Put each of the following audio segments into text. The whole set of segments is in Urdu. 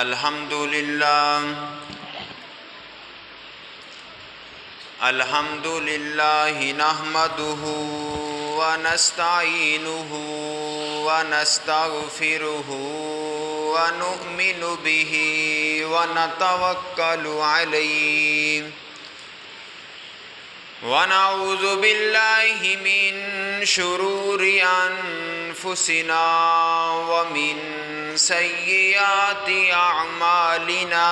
الحمد لله نحمده ونستعينه ونستغفره ونؤمن به ونتوكل عليه ونعوذ بالله من شرور أنفسنا ومن سيئات أعمالنا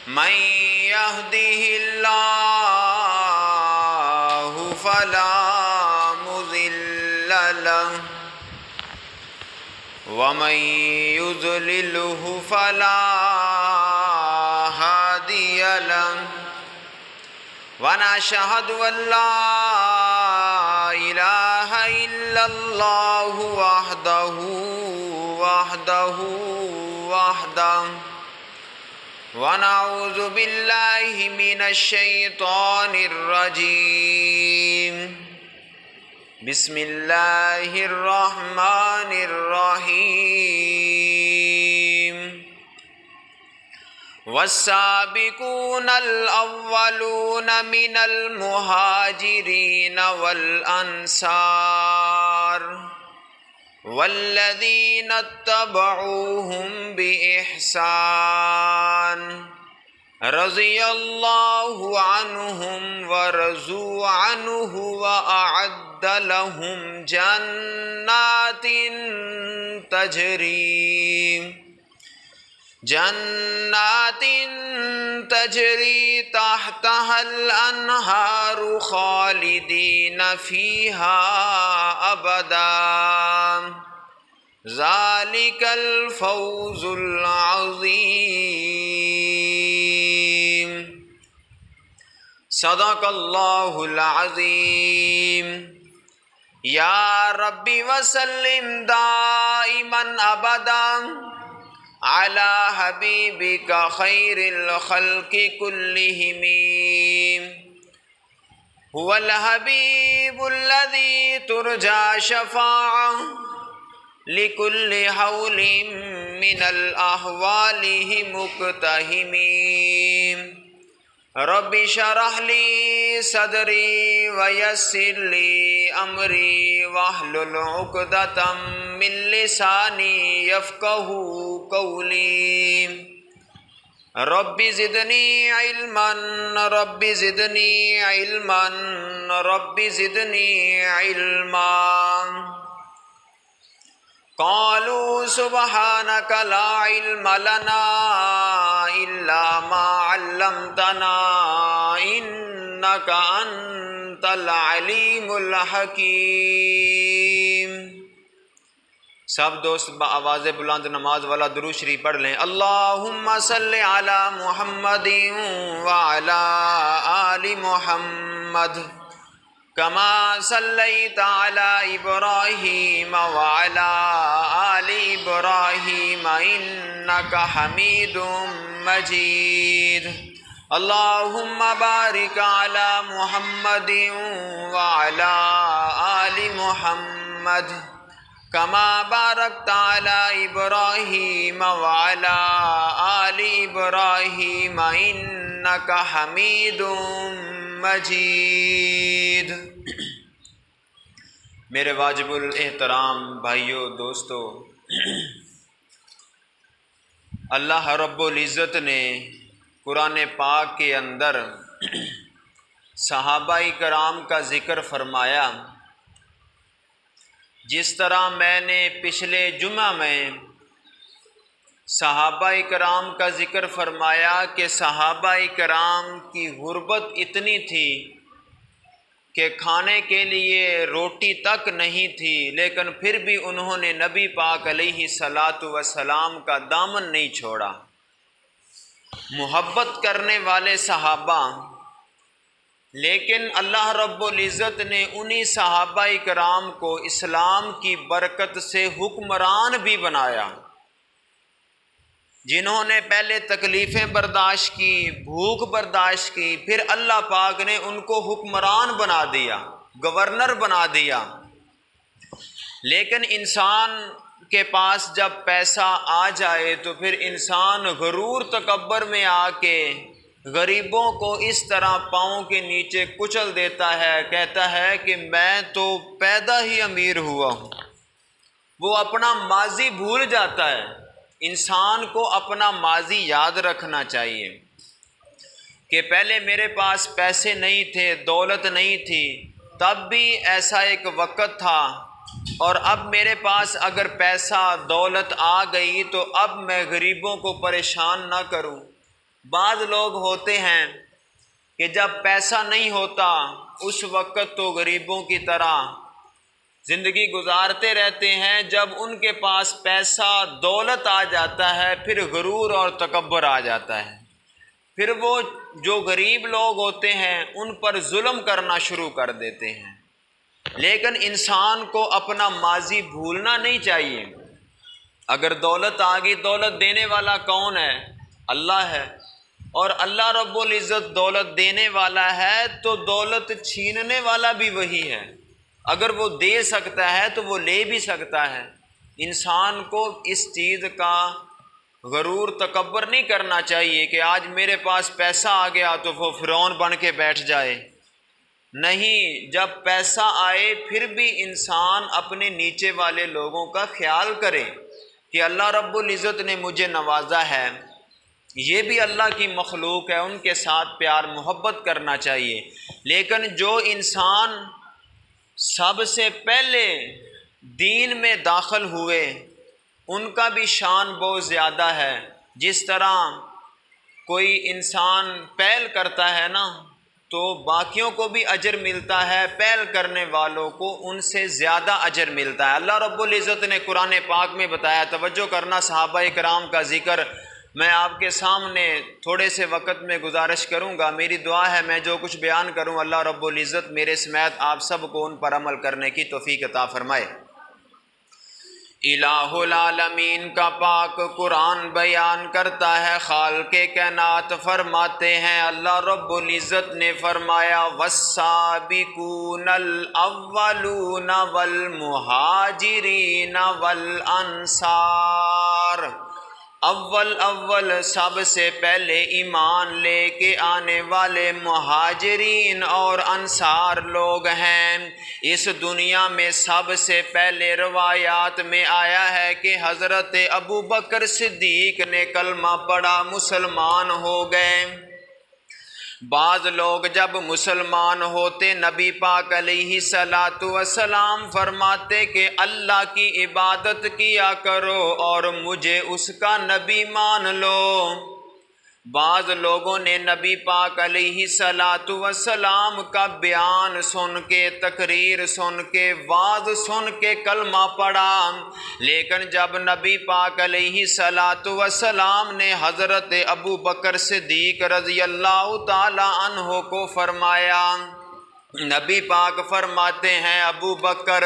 من يهده الله فلا مضل له ومن يضلله فلا هادي له ونشهد أن لا إله إلا الله وحده ونعوذ بالله من الشيطان الرجيم بسم الله الرحمن الرحيم والسابقون الأولون من المهاجرين والأنصار والذين اتبعوهم بإحسان رضي الله عنهم ورضوا عنه وأعد لهم جنات تجري تحتها الأنهار خالدين فيها أبدا ذلك الفوز العظيم صدق الله العظيم يا ربي وسلم دائما أبدا على حبيبك خير الخلق كلهم هو الحبيب الذي ترجى شفاعة لكل حول من الأحوال مقتحم رب اشرح لي صدري ويسر لي أمري واحلل عقدة من لساني يفقه قولي رب زدني علما رب زدني علما رب زدني علما قالوا سبحانك لا علم لنا إلا ما علمتنا إنك أنت العليم الحكيم۔ سب دوست بآواز بلند نماز والا درود شریف پڑھ لیں۔ اللہم صلی علی محمد وعلی آل محمد کما صلیت علی ابراہیم وعلی آل ابراہیم انک حمید مجید۔ اللہم بارک علی محمد وعلی آل محمد کما بارکت علی ابراہیم وعلی آل ابراہیم انک حمید مجید۔ میرے واجب الاحترام بھائیوں دوستو، اللہ رب العزت نے قرآن پاک کے اندر صحابہ کرام کا ذکر فرمایا۔ جس طرح میں نے پچھلے جمعہ میں صحابہ کرام کا ذکر فرمایا کہ صحابہ کرام کی غربت اتنی تھی کہ کھانے کے لیے روٹی تک نہیں تھی، لیکن پھر بھی انہوں نے نبی پاک علیہ الصلاۃ والسلام کا دامن نہیں چھوڑا۔ محبت کرنے والے صحابہ، لیکن اللہ رب العزت نے انہی صحابہ کرام کو اسلام کی برکت سے حکمران بھی بنایا، جنہوں نے پہلے تکلیفیں برداشت کی، بھوک برداشت کی، پھر اللہ پاک نے ان کو حکمران بنا دیا، گورنر بنا دیا۔ لیکن انسان کے پاس جب پیسہ آ جائے تو پھر انسان غرور تکبر میں آ کے غریبوں کو اس طرح پاؤں کے نیچے کچل دیتا ہے، کہتا ہے کہ میں تو پیدا ہی امیر ہوا ہوں۔ وہ اپنا ماضی بھول جاتا ہے۔ انسان کو اپنا ماضی یاد رکھنا چاہیے کہ پہلے میرے پاس پیسے نہیں تھے، دولت نہیں تھی، تب بھی ایسا ایک وقت تھا، اور اب میرے پاس اگر پیسہ دولت آ گئی تو اب میں غریبوں کو پریشان نہ کروں۔ بعض لوگ ہوتے ہیں کہ جب پیسہ نہیں ہوتا اس وقت تو غریبوں کی طرح زندگی گزارتے رہتے ہیں، جب ان کے پاس پیسہ دولت آ جاتا ہے پھر غرور اور تکبر آ جاتا ہے، پھر وہ جو غریب لوگ ہوتے ہیں ان پر ظلم کرنا شروع کر دیتے ہیں۔ لیکن انسان کو اپنا ماضی بھولنا نہیں چاہیے۔ اگر دولت آ گئی، دولت دینے والا کون ہے؟ اللہ ہے، اور اللہ رب العزت دولت دینے والا ہے تو دولت چھیننے والا بھی وہی ہے۔ اگر وہ دے سکتا ہے تو وہ لے بھی سکتا ہے۔ انسان کو اس چیز کا غرور تکبر نہیں کرنا چاہیے کہ آج میرے پاس پیسہ آ گیا تو وہ فرعون بن کے بیٹھ جائے۔ نہیں، جب پیسہ آئے پھر بھی انسان اپنے نیچے والے لوگوں کا خیال کرے کہ اللہ رب العزت نے مجھے نوازا ہے، یہ بھی اللہ کی مخلوق ہے، ان کے ساتھ پیار محبت کرنا چاہیے۔ لیکن جو انسان سب سے پہلے دین میں داخل ہوئے ان کا بھی شان بہت زیادہ ہے۔ جس طرح کوئی انسان پہل کرتا ہے نا تو باقیوں کو بھی اجر ملتا ہے، پہل کرنے والوں کو ان سے زیادہ اجر ملتا ہے۔ اللہ رب العزت نے قرآن پاک میں بتایا، توجہ کرنا صحابہ کرام کا ذکر میں آپ کے سامنے تھوڑے سے وقت میں گزارش کروں گا۔ میری دعا ہے میں جو کچھ بیان کروں اللہ رب العزت میرے سمیت آپ سب کو ان پر عمل کرنے کی توفیق عطا فرمائے۔ الہ العالمین کا پاک قرآن بیان کرتا ہے، خالق کائنات فرماتے ہیں، اللہ رب العزت نے فرمایا والسابقون الاولون والمہاجرین والانصار۔ اول سب سے پہلے ایمان لے کے آنے والے مہاجرین اور انصار لوگ ہیں۔ اس دنیا میں سب سے پہلے روایات میں آیا ہے کہ حضرت ابو بکر صدیق نے کلمہ پڑھا، مسلمان ہو گئے۔ بعض لوگ جب مسلمان ہوتے نبی پاک علیہ السلام فرماتے کہ اللہ کی عبادت کیا کرو اور مجھے اس کا نبی مان لو۔ بعض لوگوں نے نبی پاک علیہ السلام کا بیان سن کے، تقریر سن کے، وعظ سن کے کلمہ پڑھا، لیکن جب نبی پاک علیہ السلام نے حضرت ابو بکر صدیق رضی اللہ تعالی عنہ کو فرمایا، نبی پاک فرماتے ہیں ابو بکر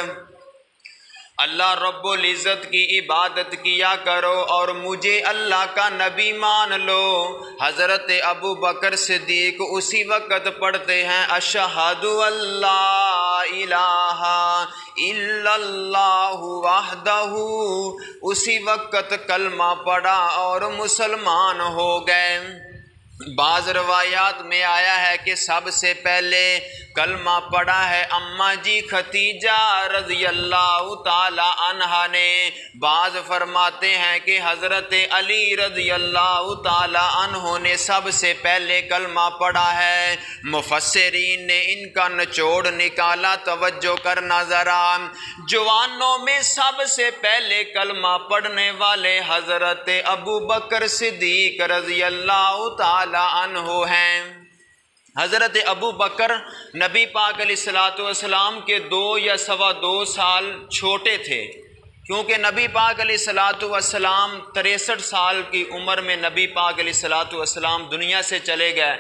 اللہ رب العزت کی عبادت کیا کرو اور مجھے اللہ کا نبی مان لو۔ حضرت ابو بکر صدیق اسی وقت پڑھتے ہیں اشہد اللہ الہ الا اللہ وحدہ، اسی وقت کلمہ پڑھا اور مسلمان ہو گئے۔ بعض روایات میں آیا ہے کہ سب سے پہلے کلمہ پڑھا ہے اماں جی ختیجہ رضی اللہ تعالی عنہا نے۔ بعض فرماتے ہیں کہ حضرت علی رضی اللہ تعالی عنہ نے سب سے پہلے کلمہ پڑھا ہے۔ مفسرین نے ان کا نچوڑ نکالا، توجہ کرنا ذرا۔ جوانوں میں سب سے پہلے کلمہ پڑھنے والے حضرت ابو بکر صدیق رضی اللہ تعالی عنہ ہیں۔ حضرت ابو بکر نبی پاک علیہ السلام کے 2 یا سوا 2 سال چھوٹے تھے، کیونکہ نبی پاک علیہ السلام 63 سال کی عمر میں نبی پاک علیہ السلام دنیا سے چلے گئے،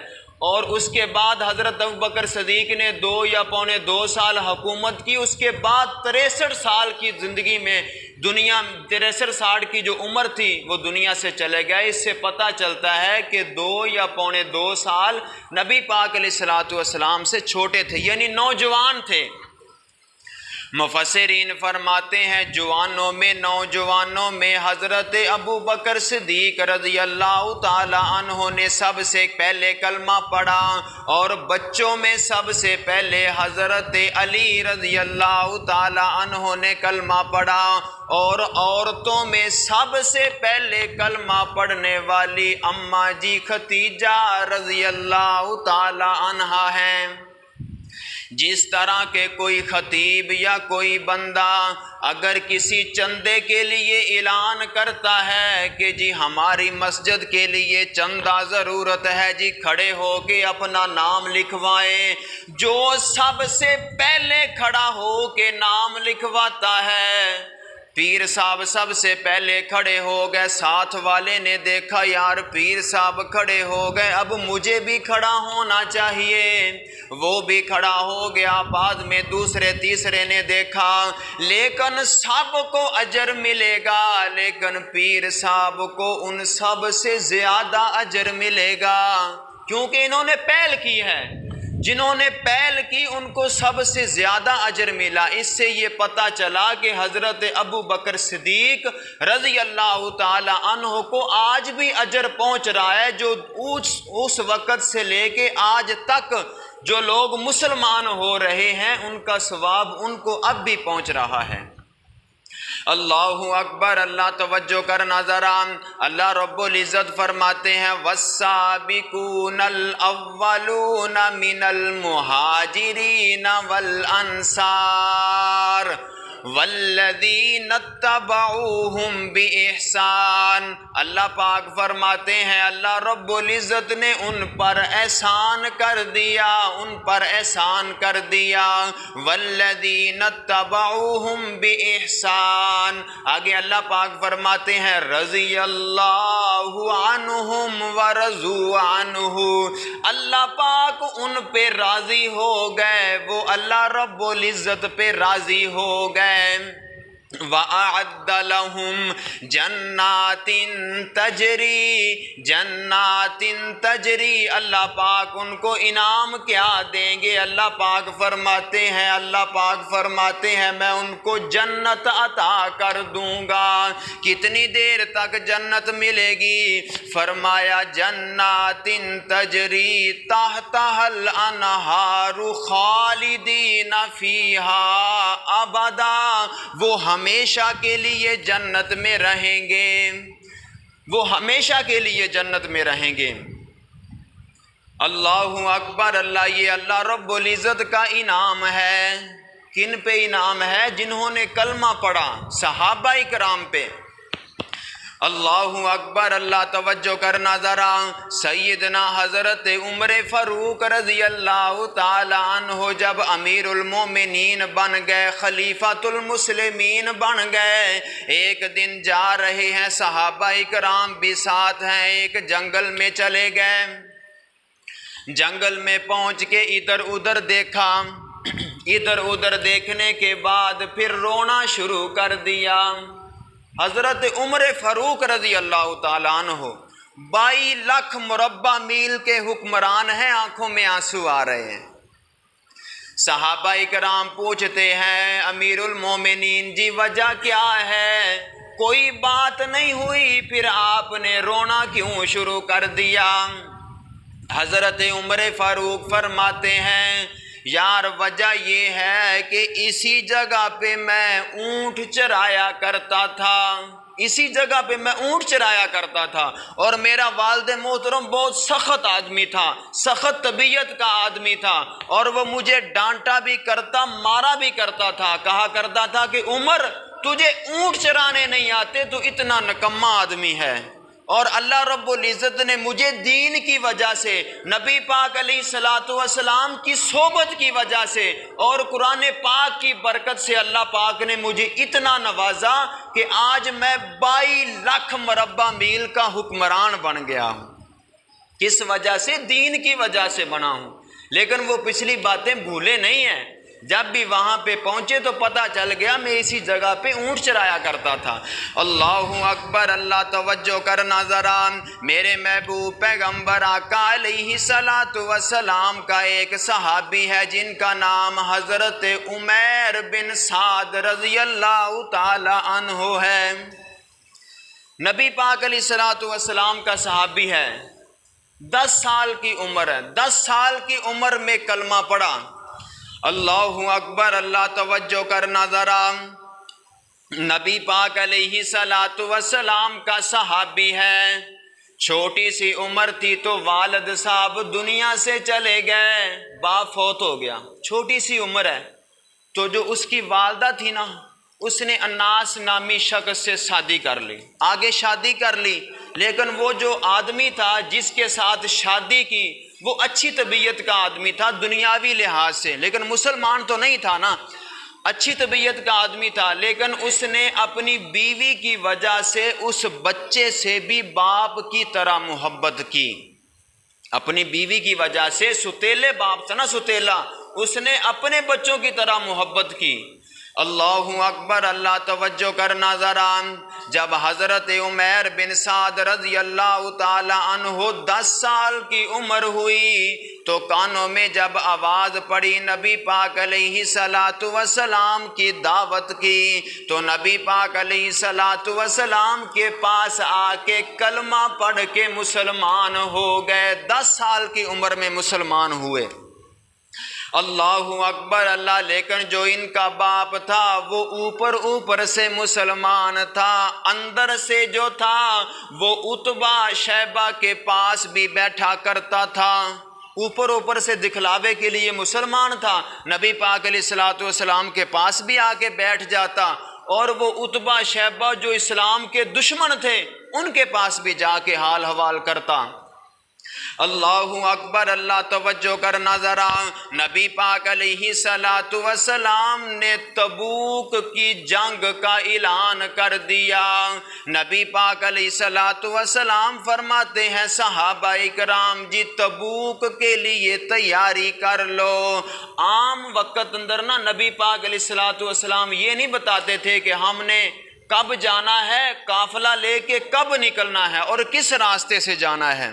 اور اس کے بعد حضرت ابو بکر صدیق نے 2 یا پونے 2 سال حکومت کی۔ اس کے بعد 63 سال کی زندگی میں 63 سال کی جو عمر تھی وہ دنیا سے چلے گئے۔ اس سے پتہ چلتا ہے کہ 2 یا پونے 2 سال نبی پاک علیہ السلام سے چھوٹے تھے، یعنی نوجوان تھے۔ مفسرین فرماتے ہیں جوانوں میں نوجوانوں میں حضرت ابو بکر صدیق رضی اللہ تعالی عنہ نے سب سے پہلے کلمہ پڑھا، اور بچوں میں سب سے پہلے حضرت علی رضی اللہ تعالی عنہ نے کلمہ پڑھا، اور عورتوں میں سب سے پہلے کلمہ پڑھنے والی اماں جی ختیجہ رضی اللہ تعالی عنہا ہیں۔ جس طرح کہ کوئی خطیب یا کوئی بندہ اگر کسی چندے کے لیے اعلان کرتا ہے کہ جی ہماری مسجد کے لیے چندہ ضرورت ہے، جی کھڑے ہو کے اپنا نام لکھوائیں، جو سب سے پہلے کھڑا ہو کے نام لکھواتا ہے، پیر صاحب سب سے پہلے کھڑے ہو گئے، ساتھ والے نے دیکھا یار پیر صاحب کھڑے ہو گئے، اب مجھے بھی کھڑا ہونا چاہیے، وہ بھی کھڑا ہو گیا، بعد میں دوسرے تیسرے نے دیکھا، لیکن سب کو اجر ملے گا، لیکن پیر صاحب کو ان سب سے زیادہ اجر ملے گا، کیونکہ انہوں نے پہل کی ہے۔ جنہوں نے پہل کی ان کو سب سے زیادہ اجر ملا۔ اس سے یہ پتہ چلا کہ حضرت ابو بکر صدیق رضی اللہ تعالی عنہ کو آج بھی اجر پہنچ رہا ہے، جو اس وقت سے لے کے آج تک جو لوگ مسلمان ہو رہے ہیں ان کا ثواب ان کو اب بھی پہنچ رہا ہے۔ اللہ اکبر، اللہ توجہ کرنا ذرا، اللہ رب العزت فرماتے ہیں والسابقون الاولون من المہاجرین والانصار والذین اتبعوہم بإحسان۔ اللہ پاک فرماتے ہیں اللہ رب العزت نے ان پر احسان کر دیا، ان پر احسان کر دیا، والذین اتبعوہم بإحسان۔ آگے اللہ پاک فرماتے ہیں رضی اللہ عنہم ورضوا عنہ، اللہ پاک ان پہ راضی ہو گئے، وہ اللہ رب العزت پہ راضی ہو گئے۔ وَأَعَدَّ لَهُمْ جَنَّاتٍ تَجْرِي، اللہ پاک ان کو انعام کیا دیں گے؟ اللہ پاک فرماتے ہیں میں ان کو جنت عطا کر دوں گا۔ کتنی دیر تک جنت ملے گی؟ فرمایا جنات تجری تحتها الانہار خالدین فیہا ابدا، وہ ہمیشہ کے لیے جنت میں رہیں گے، وہ ہمیشہ کے لیے جنت میں رہیں گے۔ اللہ اکبر، اللہ یہ اللہ رب العزت کا انعام ہے۔ کن پہ انعام ہے؟ جنہوں نے کلمہ پڑھا، صحابہ کرام پہ۔ اللہ اکبر، اللہ توجہ کرنا ذرا، سیدنا حضرت عمر فاروق رضی اللہ تعالی عنہ جب امیر المومنین بن گئے، خلیفۃ المسلمین بن گئے، ایک دن جا رہے ہیں، صحابہ کرام بھی ساتھ ہیں، ایک جنگل میں چلے گئے، جنگل میں پہنچ کے ادھر ادھر دیکھا، ادھر ادھر دیکھنے کے بعد پھر رونا شروع کر دیا۔ حضرت عمر فاروق رضی اللہ تعالیٰ عنہ 22 لاکھ مربع میل کے حکمران ہیں، آنکھوں میں آنسو آ رہے ہیں۔ صحابہ کرام پوچھتے ہیں امیر المومنین جی وجہ کیا ہے؟ کوئی بات نہیں ہوئی، پھر آپ نے رونا کیوں شروع کر دیا؟ حضرت عمر فاروق فرماتے ہیں یار وجہ یہ ہے کہ اسی جگہ پہ میں اونٹ چرایا کرتا تھا، اسی جگہ پہ میں اونٹ چرایا کرتا تھا، اور میرا والد محترم بہت سخت آدمی تھا، سخت طبیعت کا آدمی تھا، اور وہ مجھے ڈانٹا بھی کرتا، مارا بھی کرتا تھا، کہا کرتا تھا کہ عمر تجھے اونٹ چرانے نہیں آتے، تو اتنا نکما آدمی ہے۔ اور اللہ رب العزت نے مجھے دین کی وجہ سے، نبی پاک علیہ الصلاۃ والسلام کی صحبت کی وجہ سے اور قرآن پاک کی برکت سے اللہ پاک نے مجھے اتنا نوازا کہ آج میں 22 لاکھ مربع میل کا حکمران بن گیا ہوں۔ کس وجہ سے؟ دین کی وجہ سے بنا ہوں۔ لیکن وہ پچھلی باتیں بھولے نہیں ہیں جب بھی وہاں پہ پہنچے تو پتہ چل گیا میں اسی جگہ پہ اونٹ چرایا کرتا تھا۔ اللہ اکبر، اللہ توجہ کرنا ذرا، میرے محبوب پیغمبر آقا علیہ الصلوۃ والسلام کا ایک صحابی ہے جن کا نام حضرت عمیر بن سعد رضی اللہ تعالی عنہ ہے۔ نبی پاک علیہ الصلوۃ والسلام کا صحابی ہے، 10 سال کی عمر ہے، 10 سال کی عمر میں کلمہ پڑھا۔ اللہ اکبر، اللہ توجہ کرنا ذرا، نبی پاک علیہ الصلوۃ والسلام کا صحابی ہے، چھوٹی سی عمر تھی تو والد صاحب دنیا سے چلے گئے، باپ فوت ہو گیا، چھوٹی سی عمر ہے تو جو اس کی والدہ تھی نا، اس نے اناس نامی شخص سے شادی کر لی، آگے شادی کر لی، لیکن وہ جو آدمی تھا جس کے ساتھ شادی کی وہ اچھی طبیعت کا آدمی تھا دنیاوی لحاظ سے، لیکن مسلمان تو نہیں تھا نا، اچھی طبیعت کا آدمی تھا، لیکن اس نے اپنی بیوی کی وجہ سے اس بچے سے بھی باپ کی طرح محبت کی، اپنی بیوی کی وجہ سے، ستیلے باپ تھا نا ستیلا، اس نے اپنے بچوں کی طرح محبت کی۔ اللہ اکبر، اللہ توجہ کرنا ذرا، جب حضرت عمیر بن سعد رضی اللہ تعالی عنہ 10 سال کی عمر ہوئی تو کانوں میں جب آواز پڑی نبی پاک علیہ الصلوۃ والسلام کی دعوت کی تو نبی پاک علیہ الصلوۃ والسلام کے پاس آ کے کلمہ پڑھ کے مسلمان ہو گئے، 10 سال کی عمر میں مسلمان ہوئے۔ اللہ اکبر، اللہ، لیکن جو ان کا باپ تھا وہ اوپر سے مسلمان تھا، اندر سے جو تھا وہ عتبہ شیبہ کے پاس بھی بیٹھا کرتا تھا، اوپر سے دکھلاوے کے لیے مسلمان تھا، نبی پاک علیہ الصلوۃ والسلام کے پاس بھی آ کے بیٹھ جاتا، اور وہ عتبہ شیبہ جو اسلام کے دشمن تھے ان کے پاس بھی جا کے حال حوال کرتا۔ اللہ اکبر، اللہ توجہ کرنا ذرا، نبی پاک علیہ الصلوۃ والسلام نے تبوک کی جنگ کا اعلان کر دیا۔ نبی پاک علیہ الصلوۃ والسلام فرماتے ہیں صحابہ کرام جی تبوک کے لیے تیاری کر لو۔ عام وقت اندر نا نبی پاک علیہ الصلوۃ والسلام یہ نہیں بتاتے تھے کہ ہم نے کب جانا ہے، قافلہ لے کے کب نکلنا ہے اور کس راستے سے جانا ہے۔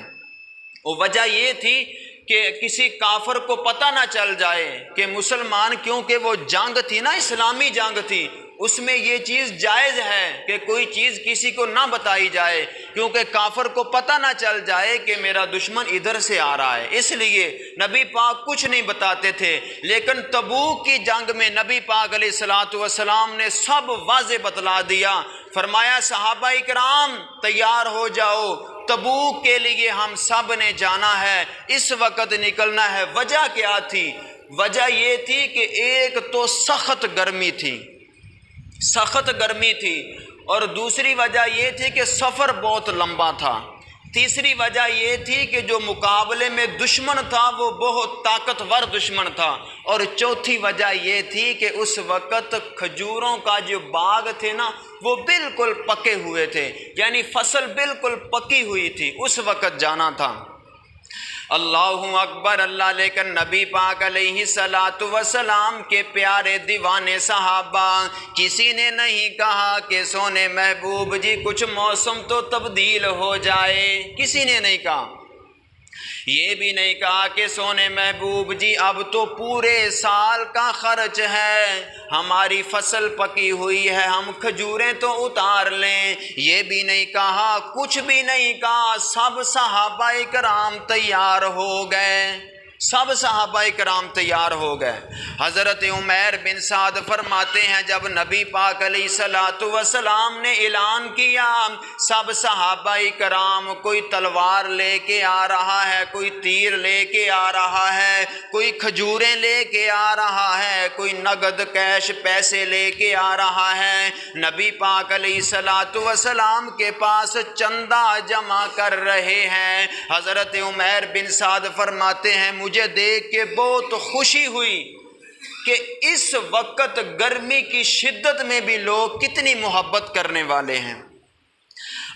وجہ یہ تھی کہ کسی کافر کو پتہ نہ چل جائے کہ مسلمان، کیونکہ وہ جنگ تھی نا، اسلامی جنگ تھی، اس میں یہ چیز جائز ہے کہ کوئی چیز کسی کو نہ بتائی جائے، کیونکہ کافر کو پتہ نہ چل جائے کہ میرا دشمن ادھر سے آ رہا ہے، اس لیے نبی پاک کچھ نہیں بتاتے تھے۔ لیکن تبوک کی جنگ میں نبی پاک علیہ الصلوۃ والسلام نے سب واضح بتلا دیا، فرمایا صحابہ کرام تیار ہو جاؤ، تبوک کے لیے ہم سب نے جانا ہے، اس وقت نکلنا ہے۔ وجہ کیا تھی؟ وجہ یہ تھی کہ ایک تو سخت گرمی تھی، سخت گرمی تھی، اور دوسری وجہ یہ تھی کہ سفر بہت لمبا تھا، تیسری وجہ یہ تھی کہ جو مقابلے میں دشمن تھا وہ بہت طاقتور دشمن تھا، اور چوتھی وجہ یہ تھی کہ اس وقت کھجوروں کا جو باغ تھے نا وہ بالکل پکے ہوئے تھے، یعنی فصل بالکل پکی ہوئی تھی، اس وقت جانا تھا۔ اللہ اکبر، اللہ، لیکن نبی پاک علیہ الصلوۃ والسلام کے پیارے دیوانے صحابہ کسی نے نہیں کہا کہ سونے محبوب جی کچھ موسم تو تبدیل ہو جائے، کسی نے نہیں کہا، یہ بھی نہیں کہا کہ سونے محبوب جی اب تو پورے سال کا خرچ ہے، ہماری فصل پکی ہوئی ہے، ہم کھجوریں تو اتار لیں، یہ بھی نہیں کہا، کچھ بھی نہیں کہا، سب صحابہ کرام تیار ہو گئے، سب صحابہ کرام تیار ہو گئے۔ حضرت عمیر بن سعد فرماتے ہیں جب نبی پاک علیہ الصلوۃ والسلام نے اعلان کیا سب صحابہ کرام، کوئی تلوار لے کے آ رہا ہے، کوئی تیر لے کے آ رہا ہے، کوئی کھجوریں لے کے آ رہا ہے، کوئی نقد کیش پیسے لے کے آ رہا ہے، نبی پاک علیہ الصلوۃ والسلام کے پاس چندہ جمع کر رہے ہیں۔ حضرت عمیر بن سعد فرماتے ہیں مجھے دیکھ کے بہت خوشی ہوئی کہ اس وقت گرمی کی شدت میں بھی لوگ کتنی محبت کرنے والے ہیں۔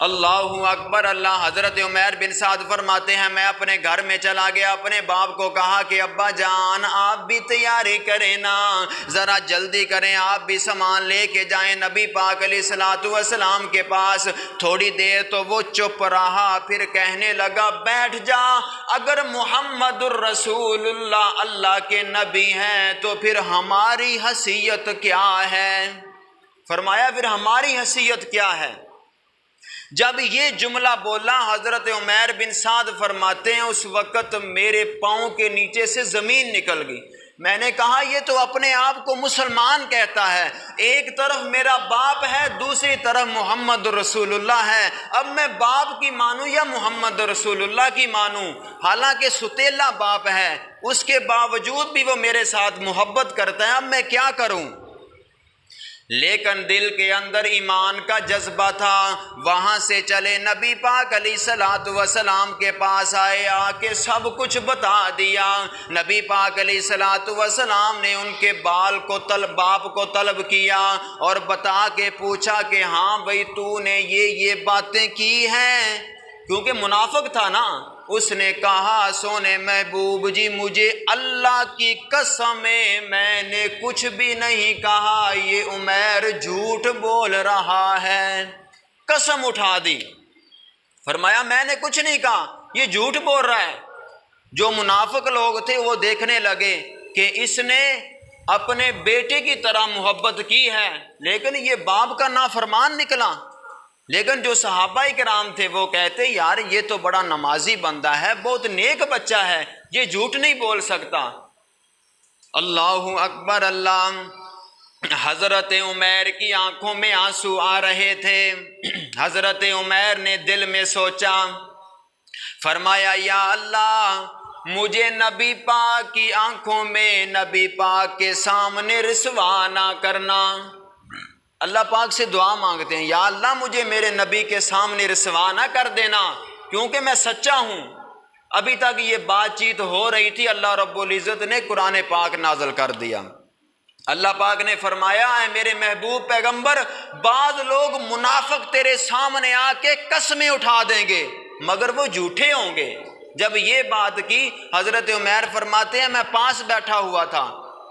اللہ اکبر اللہ۔ حضرت عمیر بن سعد فرماتے ہیں میں اپنے گھر میں چلا گیا، اپنے باپ کو کہا کہ ابا جان آپ بھی تیاری کریں نا، ذرا جلدی کریں، آپ بھی سامان لے کے جائیں نبی پاک علیہ الصلوۃ والسلام کے پاس۔ تھوڑی دیر تو وہ چپ رہا، پھر کہنے لگا بیٹھ جا، اگر محمد الرسول اللہ اللہ کے نبی ہیں تو پھر ہماری حیثیت کیا ہے؟ فرمایا پھر ہماری حیثیت کیا ہے؟ جب یہ جملہ بولا حضرت عمیر بن سعد فرماتے ہیں اس وقت میرے پاؤں کے نیچے سے زمین نکل گئی۔ میں نے کہا یہ تو اپنے آپ کو مسلمان کہتا ہے، ایک طرف میرا باپ ہے، دوسری طرف محمد رسول اللہ ہے، اب میں باپ کی مانوں یا محمد رسول اللہ کی مانوں؟ حالانکہ ستیلا باپ ہے، اس کے باوجود بھی وہ میرے ساتھ محبت کرتا ہے، اب میں کیا کروں؟ لیکن دل کے اندر ایمان کا جذبہ تھا۔ وہاں سے چلے نبی پاک علیہ الصلوۃ والسلام کے پاس آئے، آ کے سب کچھ بتا دیا۔ نبی پاک علیہ الصلوۃ والسلام نے ان کے باپ کو طلب کیا اور بتا کے پوچھا کہ ہاں بھائی تو نے یہ باتیں کی ہیں، کیونکہ منافق تھا نا۔ اس نے کہا سونے محبوب جی مجھے اللہ کی قسم میں نے کچھ بھی نہیں کہا، یہ عمیر جھوٹ بول رہا ہے۔ قسم اٹھا دی، فرمایا میں نے کچھ نہیں کہا، یہ جھوٹ بول رہا ہے۔ جو منافق لوگ تھے وہ دیکھنے لگے کہ اس نے اپنے بیٹے کی طرح محبت کی ہے لیکن یہ باپ کا نافرمان نکلا۔ لیکن جو صحابہ کرام تھے وہ کہتے یار یہ تو بڑا نمازی بندہ ہے، بہت نیک بچہ ہے، یہ جھوٹ نہیں بول سکتا۔ اللہ اکبر اللہ۔ حضرت عمیر کی آنکھوں میں آنسو آ رہے تھے۔ حضرت عمیر نے دل میں سوچا، فرمایا یا اللہ مجھے نبی پاک کی آنکھوں میں نبی پاک کے سامنے رسوا نہ کرنا۔ اللہ پاک سے دعا مانگتے ہیں یا اللہ مجھے میرے نبی کے سامنے رسوا نہ کر دینا، کیونکہ میں سچا ہوں۔ ابھی تک یہ بات چیت ہو رہی تھی، اللہ رب العزت نے قرآن پاک نازل کر دیا۔ اللہ پاک نے فرمایا اے میرے محبوب پیغمبر، بعض لوگ منافق تیرے سامنے آ کے قسمیں اٹھا دیں گے مگر وہ جھوٹے ہوں گے۔ جب یہ بات کی حضرت عمیر فرماتے ہیں میں پاس بیٹھا ہوا تھا،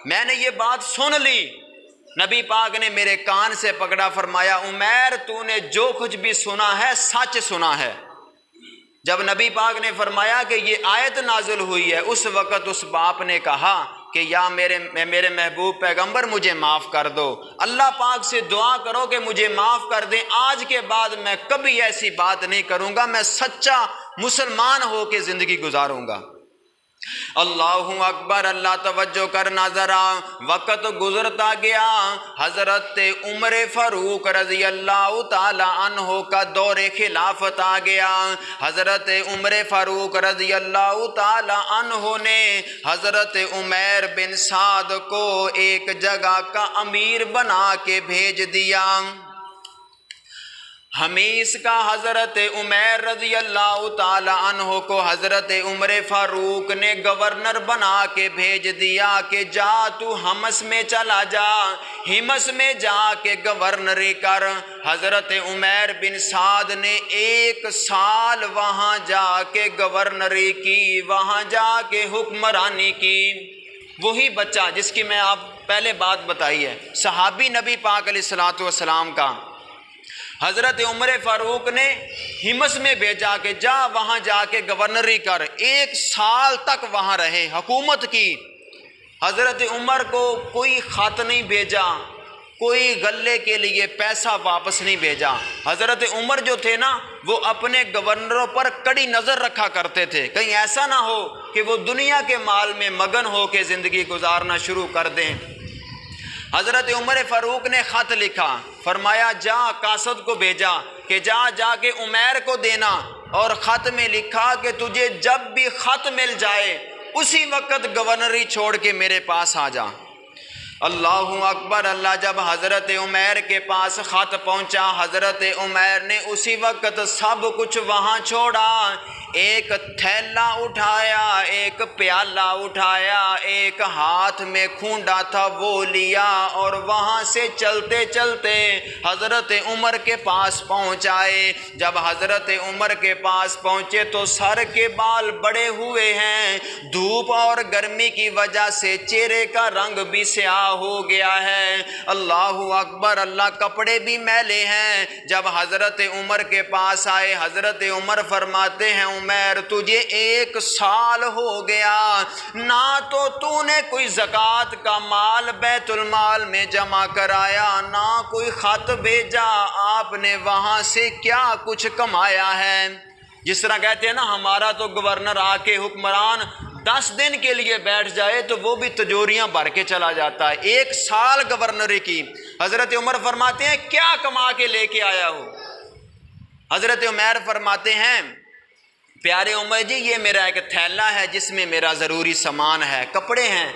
میں نے یہ بات سن لی، نبی پاک نے میرے کان سے پکڑا، فرمایا عمیر تو نے جو کچھ بھی سنا ہے سچ سنا ہے۔ جب نبی پاک نے فرمایا کہ یہ آیت نازل ہوئی ہے اس وقت اس باپ نے کہا کہ یا میرے محبوب پیغمبر مجھے معاف کر دو، اللہ پاک سے دعا کرو کہ مجھے معاف کر دیں، آج کے بعد میں کبھی ایسی بات نہیں کروں گا، میں سچا مسلمان ہو کے زندگی گزاروں گا۔ اللہ اکبر اللہ۔ توجہ کرنا ذرا، وقت گزرتا گیا، حضرت عمر فاروق رضی اللہ تعالی عنہ کا دور خلافت آ گیا۔ حضرت عمر فاروق رضی اللہ تعالی عنہ نے حضرت عمیر بن سعد کو ایک جگہ کا امیر بنا کے بھیج دیا۔ حمیس کا حضرت عمیر رضی اللہ تعالی عنہ کو حضرت عمر فاروق نے گورنر بنا کے بھیج دیا کہ جا تو حمص میں چلا جا، حمص میں جا کے گورنری کر۔ حضرت عمیر بن سعد نے 1 سال وہاں جا کے گورنری کی، وہاں جا کے حکمرانی کی۔ وہی بچہ جس کی میں آپ پہلے بات بتائی ہے، صحابی نبی پاک علیہ الصلوۃ والسلام کا، حضرت عمر فاروق نے حمص میں بھیجا کہ جا وہاں جا کے گورنری کر۔ 1 سال تک وہاں رہے، حکومت کی۔ حضرت عمر کو کوئی خط نہیں بھیجا، کوئی غلے کے لیے پیسہ واپس نہیں بھیجا۔ حضرت عمر جو تھے نا وہ اپنے گورنروں پر کڑی نظر رکھا کرتے تھے، کہیں ایسا نہ ہو کہ وہ دنیا کے مال میں مگن ہو کے زندگی گزارنا شروع کر دیں۔ حضرت عمر فاروق نے خط لکھا، فرمایا جا قاصد کو بھیجا کہ جا کے عمیر کو دینا، اور خط میں لکھا کہ تجھے جب بھی خط مل جائے اسی وقت گورنری چھوڑ کے میرے پاس آ جا۔ اللہ اکبر اللہ۔ جب حضرت عمیر کے پاس خط پہنچا، حضرت عمیر نے اسی وقت سب کچھ وہاں چھوڑا، ایک تھیلا اٹھایا، ایک پیالہ اٹھایا، ایک ہاتھ میں کھونڈا تھا وہ لیا، اور وہاں سے چلتے چلتے حضرت عمر کے پاس پہنچائے۔ جب حضرت عمر کے پاس پہنچے تو سر کے بال بڑے ہوئے ہیں، دھوپ اور گرمی کی وجہ سے چہرے کا رنگ بھی سیاہ ہو گیا ہے۔ اللہ اکبر، اللہ، کپڑے بھی میلے ہیں۔ جب حضرت عمر کے پاس آئے، حضرت عمر فرماتے ہیں عمر تجھے 1 سال ہو گیا، نہ تو نے کوئی زکوٰۃ کا مال بیت المال میں جمع کرایا، نہ کوئی خط بھیجا، آپ نے وہاں سے کیا کچھ کمایا ہے؟ جس طرح کہتے ہیں نا ہمارا تو گورنر آ کے حکمران 10 دن کے لیے بیٹھ جائے تو وہ بھی تجوریاں بھر کے چلا جاتا ہے، 1 سال گورنری کی۔ حضرت عمر فرماتے ہیں کیا کما کے لے کے آیا ہو؟ حضرت عمر فرماتے ہیں پیارے عمر جی یہ میرا ایک تھیلا ہے جس میں میرا ضروری سامان ہے، کپڑے ہیں،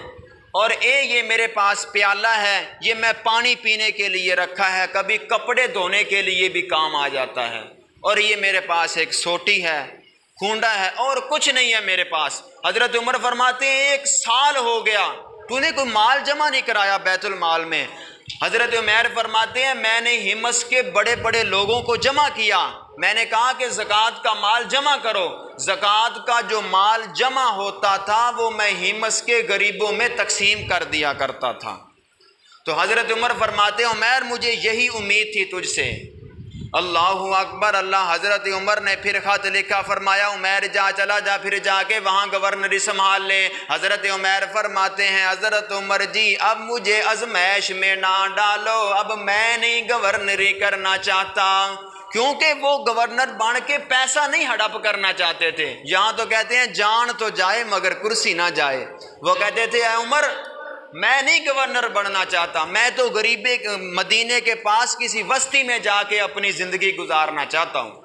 اور یہ میرے پاس پیالہ ہے، یہ میں پانی پینے کے لیے رکھا ہے، کبھی کپڑے دھونے کے لیے بھی کام آ جاتا ہے، اور یہ میرے پاس ایک سوٹی ہے، کھونڈا ہے، اور کچھ نہیں ہے میرے پاس۔ حضرت عمر فرماتے ہیں 1 سال ہو گیا تو نے کوئی مال جمع نہیں کرایا بیت المال میں؟ حضرت عمر فرماتے ہیں میں نے ہمس کے بڑے بڑے لوگوں کو جمع کیا، میں نے کہا کہ زکوٰۃ کا مال جمع کرو، زکوٰۃ کا جو مال جمع ہوتا تھا وہ میں ہمس کے غریبوں میں تقسیم کر دیا کرتا تھا۔ تو حضرت عمر فرماتے ہیں عمر مجھے یہی امید تھی تجھ سے۔ اللہ اکبر، اللہ۔ حضرت عمر نے پھر خط لکھا، فرمایا عمر جا، چلا جا، پھر جا کے وہاں گورنری سنبھال لے۔ حضرت عمر فرماتے ہیں حضرت عمر جی اب مجھے آزمائش میں نہ ڈالو، اب میں نہیں گورنری کرنا چاہتا، کیونکہ وہ گورنر بن کے پیسہ نہیں ہڑپ کرنا چاہتے تھے۔ یہاں تو کہتے ہیں جان تو جائے مگر کرسی نہ جائے، وہ کہتے تھے اے عمر میں نہیں گورنر بننا چاہتا، میں تو غریبے مدینے کے پاس کسی بستی میں جا کے اپنی زندگی گزارنا چاہتا ہوں۔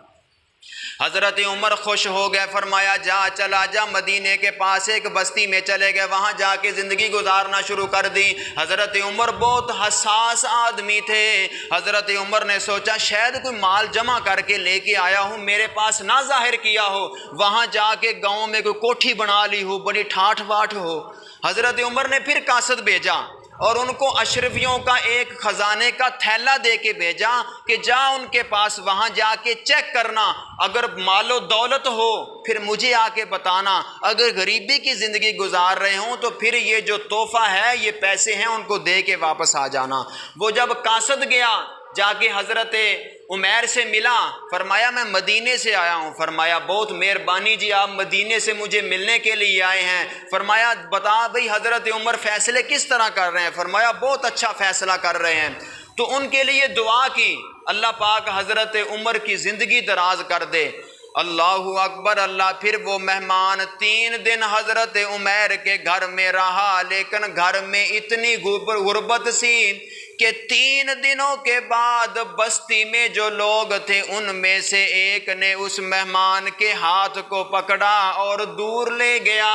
حضرت عمر خوش ہو گئے، فرمایا جا، چلا جا، مدینے کے پاس ایک بستی میں چلے گئے، وہاں جا کے زندگی گزارنا شروع کر دی۔ حضرت عمر بہت حساس آدمی تھے۔ حضرت عمر نے سوچا شاید کوئی مال جمع کر کے لے کے آیا ہوں، میرے پاس نہ ظاہر کیا ہو، وہاں جا کے گاؤں میں کوئی کوٹھی بنا لی ہو، بڑی ٹھاٹھ باٹھ ہو۔ حضرت عمر نے پھر قاصد بھیجا اور ان کو اشرفیوں کا ایک خزانے کا تھیلا دے کے بھیجا کہ جا ان کے پاس، وہاں جا کے چیک کرنا، اگر مال و دولت ہو پھر مجھے آ کے بتانا، اگر غریبی کی زندگی گزار رہے ہوں تو پھر یہ جو تحفہ ہے، یہ پیسے ہیں، ان کو دے کے واپس آ جانا۔ وہ جب قاصد گیا، جا کے حضرت عمر سے ملا، فرمایا میں مدینے سے آیا ہوں۔ فرمایا بہت مہربانی جی، آپ مدینے سے مجھے ملنے کے لیے آئے ہیں۔ فرمایا بتا بھئی حضرت عمر فیصلے کس طرح کر رہے ہیں؟ فرمایا بہت اچھا فیصلہ کر رہے ہیں۔ تو ان کے لیے دعا کی، اللہ پاک حضرت عمر کی زندگی دراز کر دے۔ اللہ اکبر، اللہ۔ پھر وہ مہمان 3 دن حضرت عمر کے گھر میں رہا، لیکن گھر میں اتنی غربت سی کہ 3 دنوں کے بعد بستی میں جو لوگ تھے ان میں سے ایک نے اس مہمان کے ہاتھ کو پکڑا اور دور لے گیا،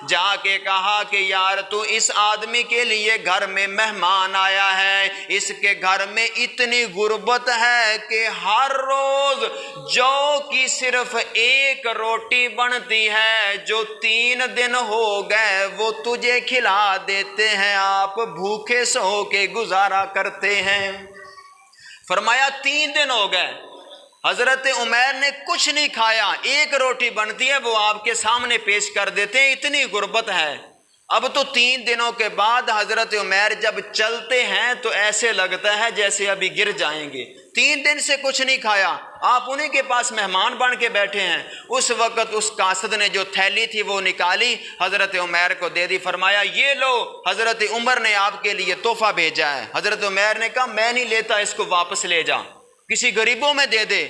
جا کے کہا کہ یار تو اس آدمی کے لیے گھر میں مہمان آیا ہے، اس کے گھر میں اتنی غربت ہے کہ ہر روز جو کی صرف 1 روٹی بنتی ہے، جو 3 دن ہو گئے وہ تجھے کھلا دیتے ہیں، آپ بھوکے سو کے گزارا کرتے ہیں۔ فرمایا 3 دن ہو گئے، حضرت عمر نے کچھ نہیں کھایا، 1 روٹی بنتی ہے وہ آپ کے سامنے پیش کر دیتے ہیں، اتنی غربت ہے۔ اب تو 3 دنوں کے بعد حضرت عمر جب چلتے ہیں تو ایسے لگتا ہے جیسے ابھی گر جائیں گے، 3 دن سے کچھ نہیں کھایا، آپ انہیں کے پاس مہمان بن کے بیٹھے ہیں۔ اس وقت اس قاصد نے جو تھیلی تھی وہ نکالی، حضرت عمر کو دے دی، فرمایا یہ لو، حضرت عمر نے آپ کے لیے تحفہ بھیجا ہے۔ حضرت عمر نے کہا میں نہیں لیتا، اس کو واپس لے جا، کسی غریبوں میں دے دے۔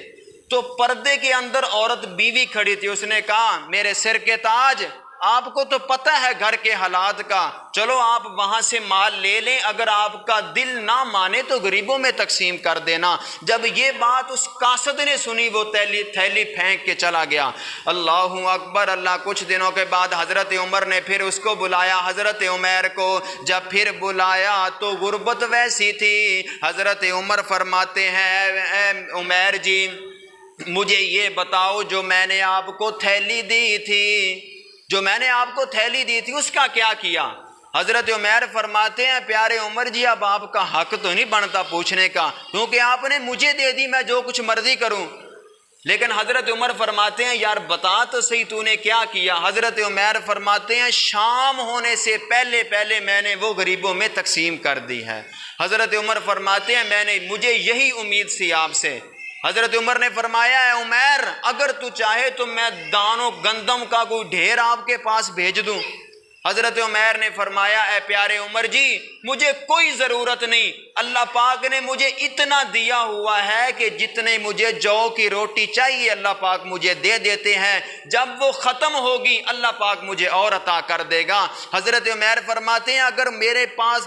تو پردے کے اندر عورت بیوی کھڑی تھی، اس نے کہا میرے سر کے تاج، آپ کو تو پتہ ہے گھر کے حالات کا، چلو آپ وہاں سے مال لے لیں، اگر آپ کا دل نہ مانے تو غریبوں میں تقسیم کر دینا۔ جب یہ بات اس قاصد نے سنی وہ تھیلی پھینک کے چلا گیا۔ اللہ اکبر، اللہ۔ کچھ دنوں کے بعد حضرت عمر نے پھر اس کو بلایا، حضرت عمر کو جب پھر بلایا تو غربت ویسی تھی۔ حضرت عمر فرماتے ہیں اے عمر جی مجھے یہ بتاؤ جو میں نے آپ کو تھیلی دی تھی اس کا کیا کیا؟ حضرت عمیر فرماتے ہیں پیارے عمر جی اب آپ کا حق تو نہیں بنتا پوچھنے کا، کیونکہ آپ نے مجھے دے دی، میں جو کچھ مرضی کروں۔ لیکن حضرت عمر فرماتے ہیں یار بتا تو صحیح تو نے کیا کیا؟ حضرت عمیر فرماتے ہیں شام ہونے سے پہلے میں نے وہ غریبوں میں تقسیم کر دی ہے۔ حضرت عمر فرماتے ہیں مجھے یہی امید تھی آپ سے۔ حضرت عمر نے فرمایا ہے عمیر اگر تو چاہے تو میں دانوں گندم کا کوئی ڈھیر آپ کے پاس بھیج دوں۔ حضرت عمیر نے فرمایا اے پیارے عمر جی مجھے کوئی ضرورت نہیں، اللہ پاک نے مجھے اتنا دیا ہوا ہے کہ جتنے مجھے جو کی روٹی چاہیے اللہ پاک مجھے دے دیتے ہیں، جب وہ ختم ہوگی اللہ پاک مجھے اور عطا کر دے گا۔ حضرت عمیر فرماتے ہیں اگر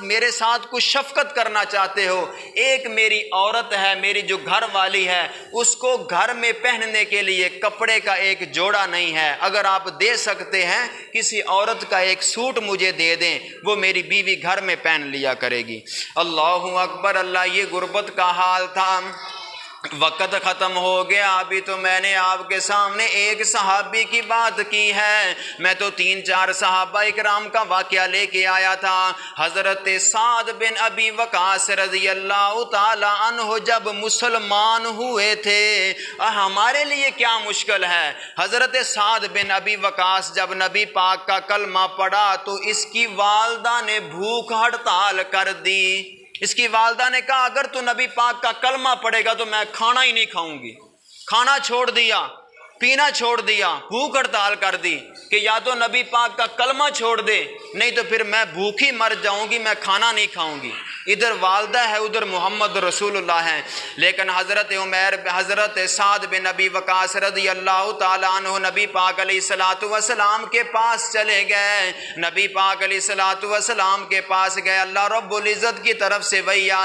میرے ساتھ کچھ شفقت کرنا چاہتے ہو، ایک میری عورت ہے، میری جو گھر والی ہے، اس کو گھر میں پہننے کے لیے کپڑے کا ایک جوڑا نہیں ہے، اگر آپ دے سکتے ہیں کسی عورت کا ایک سوٹ مجھے دے دیں، وہ میری بیوی گھر میں پہن لیا کرے گی۔ اللہ اکبر، اللہ یہ غربت کا حال تھا۔ وقت ختم ہو گیا، ابھی تو میں نے آپ کے سامنے ایک صحابی کی بات کی ہے، میں تو 3-4 صحابہ اکرام کا واقعہ لے کے آیا تھا۔ حضرت سعد بن ابی وقاص رضی اللہ تعالی عنہ جب مسلمان ہوئے تھے، ہمارے لیے کیا مشکل ہے، حضرت سعد بن ابی وقاص جب نبی پاک کا کلمہ پڑھا تو اس کی والدہ نے بھوک ہڑتال کر دی۔ اس کی والدہ نے کہا اگر تو نبی پاک کا کلمہ پڑھے گا تو میں کھانا ہی نہیں کھاؤں گی، کھانا چھوڑ دیا، پینا چھوڑ دیا، بھوک ہڑتال کر دی کہ یا تو نبی پاک کا کلمہ چھوڑ دے نہیں تو پھر میں بھوکی مر جاؤں گی، میں کھانا نہیں کھاؤں گی۔ ادھر والدہ ہے ادھر محمد رسول اللہ ہیں، لیکن حضرت سعد بن نبی وقاص رضی اللہ تعالیٰ عنہ نبی پاک علیہ الصلوۃ والسلام کے پاس چلے گئے۔ نبی پاک علیہ الصلوۃ والسلام کے پاس گئے، اللہ رب العزت کی طرف سے وحی آ